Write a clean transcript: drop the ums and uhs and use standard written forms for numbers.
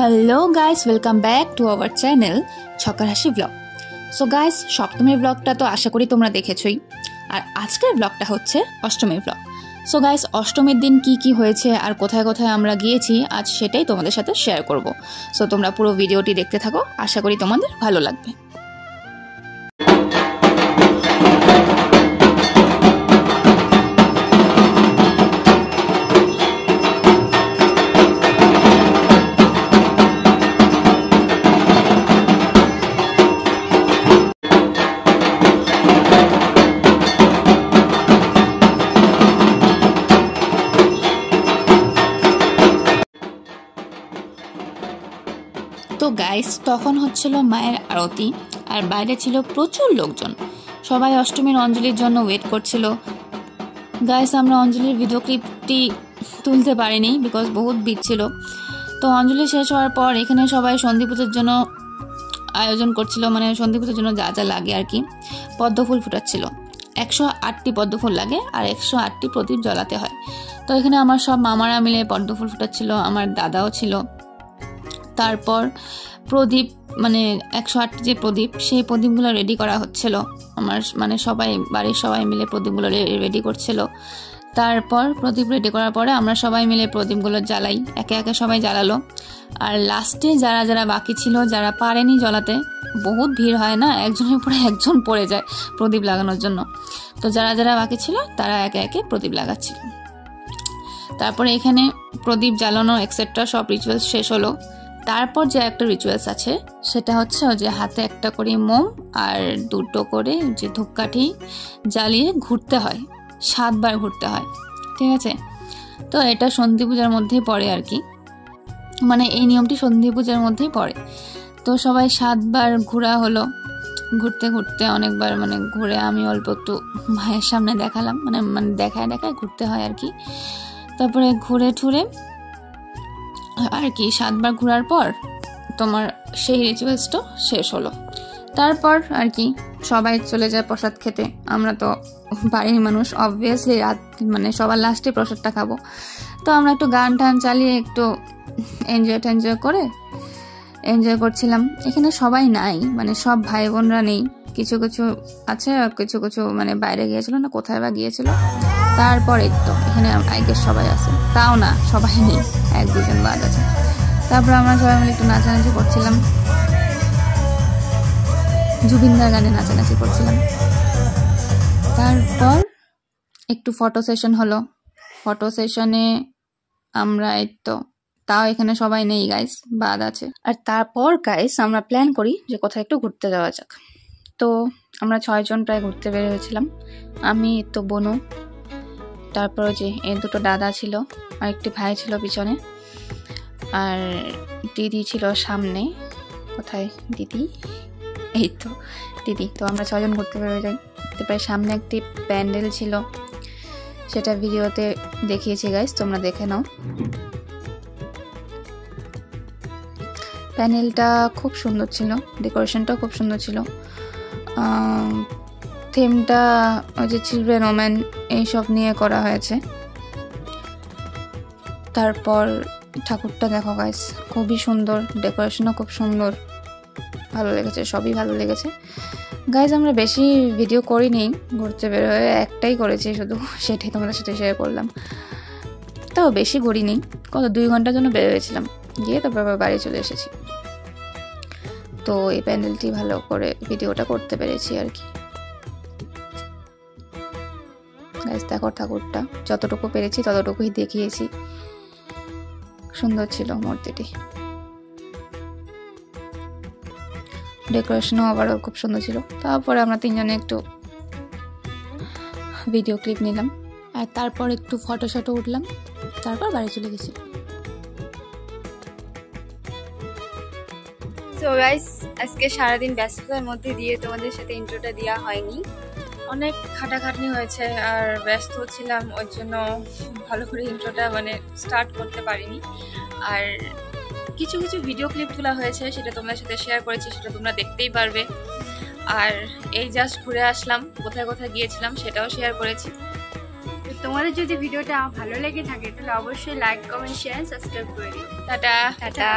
Hello guys, welcome back to our channel ছকার হাসি blog. So guys, সপ্তমীর ব্লগটা তো আশা করি তোমরা দেখেছই, আর আজকের ব্লগটা হচ্ছে অষ্টমীর ব্লগ। সো গাইস, অষ্টমীর দিন কি কি হয়েছে আর কোথায় কোথায় আমরা গিয়েছি আজ সেটাই তোমাদের সাথে শেয়ার করব। সো তোমরা পুরো ভিডিওটি দেখতে থাকো, আশা করি তোমাদের ভালো লাগবে। তো গাইস, তখন হচ্ছিল মায়ের আরতি আর বাইরে ছিল প্রচুর লোকজন। সবাই অষ্টমীর অঞ্জলির জন্য ওয়েট করছিল। গাইস, আমরা অঞ্জলির ভিডিও ক্লিপটি তুলতে পারিনি বিকজ বহুত ভিড় ছিল। তো অঞ্জলি শেষ হওয়ার পর এখানে সবাই সন্ধি পুজোর জন্য আয়োজন করছিল, মানে সন্ধি পুজোর জন্য যা যা লাগে আর কি। পদ্ম ফুল ফুটাচ্ছিল, 108টি পদ্ম ফুল লাগে আর 108টি প্রদীপ জ্বালাতে হয়। তো এখানে আমার সব মামারা মিলে পদ্ম ফুল ফুটাচ্ছিল, আমার দাদাও ছিল। তারপর প্রদীপ, মানে 108টি যে প্রদীপ, সেই প্রদীপগুলো রেডি করা হচ্ছিল। আমার মানে সবাই, বাড়ির সবাই মিলে প্রদীপগুলো রেডি করছিল। তারপর প্রদীপ রেডি করার পরে আমরা সবাই মিলে প্রদীপগুলো জ্বালাই, একে একে সবাই জ্বালালো। আর লাস্টে যারা যারা বাকি ছিল, যারা পারেনি জ্বালাতে, বহুত ভিড় হয় না, একজনের পরে একজন পড়ে যায় প্রদীপ লাগানোর জন্য। তো যারা যারা বাকি ছিল তারা একে একে প্রদীপ লাগাচ্ছিল। তারপরে এখানে প্রদীপ জ্বালানো এক্সেট্রা সব রিচুয়ালস শেষ হলো। তারপর যে একটা রিচুয়ালস আছে সেটা হচ্ছে যে হাতে একটা করে মোম আর 2টো করে যে ধূপকাঠি জ্বালিয়ে ঘুরতে হয়, 7 বার ঘুরতে হয়, ঠিক আছে। তো এটা সন্ধি পূজার মধ্যেই পড়ে আর কি, মানে এই নিয়মটি সন্ধি পূজার মধ্যেই পড়ে। তো সবাই 7 বার ঘোরা হলো। ঘুরতে ঘুরতে অনেকবার মানে ঘুরে আমি অল্প একটু মায়ের সামনে দেখালাম, মানে দেখায় দেখায় ঘুরতে হয় আর কি। তারপরে ঘুরে ঠুরে আর কি 7 বার ঘোরার পর তোমার সেই রিচুয়ালসটা শেষ হলো। তারপর আর কি সবাই চলে যায় প্রসাদ খেতে। আমরা তো বাড়ির মানুষ, অবভিয়াসলি রাত মানে সবার লাস্টে প্রসাদটা খাবো। তো আমরা একটু গান টান চালিয়ে একটু এনজয় করছিলাম। এখানে সবাই নাই, মানে সব ভাই বোনরা নেই, কিছু কিছু আছে আর কিছু কিছু মানে বাইরে গিয়েছিল না কোথায় বা গিয়েছিল। তারপরে তো এখানে আই গেস সবাই আছে, তাও না সবাই নেই, 1-2 জন বাদ আছে। তারপর আমরা সবাই মিলে একটু নাচানাচি করছিলাম, জুবিনদার গানে নাচানাচি করছিলাম। তারপর একটু ফটো সেশন হলো। ফটো সেশনে আমরা তাও এখানে সবাই নেই গাইস, বাদ আছে। আর তারপর গাইস আমরা প্ল্যান করি যে কোথায় একটু ঘুরতে যাওয়া যাক। তো আমরা 6 জন প্রায় ঘুরতে বের হয়েছিলাম, আমি তো বোনু, তারপরে যে এই 2টো দাদা ছিল আর একটি ভাই ছিল পিছনে, আর দিদি ছিল সামনে। কোথায় দিদি? এই তো দিদি। তো আমরা 6 জন ঘুরতে বের হয়ে যাই। তারপরে সামনে একটি প্যান্ডেল ছিল, সেটা ভিডিওতে দেখিয়েছি গাইস, তোমরা দেখে নাও। প্যানেলটা খুব সুন্দর ছিল, ডেকোরেশনটাও খুব সুন্দর ছিল। থিমটা ওই যে চিলড্রেন ওম্যান এইসব নিয়ে করা হয়েছে। তারপর ঠাকুরটা দেখো গাইস, খুবই সুন্দর, ডেকোরেশনও খুব সুন্দর, ভালো লেগেছে, সবই ভালো লেগেছে গাইস। আমরা বেশি ভিডিও করিনি, ঘুরতে বের হয়ে একটাই করেছি শুধু, সেটাই তোমাদের সাথে শেয়ার করলাম। তাও বেশি ঘুরিনি, 2 ঘন্টার জন্য বের হয়েছিলাম, গিয়ে তারপর বাড়ি চলে এসেছি। তো এই প্যান্ডেলটি ভালো করে ভিডিওটা করতে পেরেছি আর কি গাইস। দেখো ঠাকুরটা, যতটুকু পেরেছি ততটুকুই দেখিয়েছি, সুন্দর ছিল মূর্তিটি, ডেকোরেশনও আবারও খুব সুন্দর ছিল। তারপরে আমরা 3 জনে একটু ভিডিও ক্লিপ নিলাম, আর তারপর একটু ফটো উঠলাম, তারপর বাড়ি চলে গেছি। সো গাইস, আজকে সারাদিন ব্যস্ততার মধ্যে দিয়ে তোমাদের সাথে ইন্ট্রোটা দেওয়া হয়নি, অনেক খাটাখাটনি হয়েছে আর ব্যস্ত ছিলাম, ওই জন্য ভালো করে ইন্ট্রোটা মানে স্টার্ট করতে পারিনি। আর কিছু কিছু ভিডিও ক্লিপগুলো হয়েছে, সেটা তোমাদের সাথে শেয়ার করেছি, সেটা তোমরা দেখতেই পারবে। আর এই জাস্ট ঘুরে আসলাম, কোথায় কোথায় গিয়েছিলাম সেটাও শেয়ার করেছি। তোমাদের যদি ভিডিওটা ভালো লেগে থাকে তাহলে অবশ্যই লাইক, কমেন্ট, শেয়ার, সাবস্ক্রাইব করে দিও। Tata tata.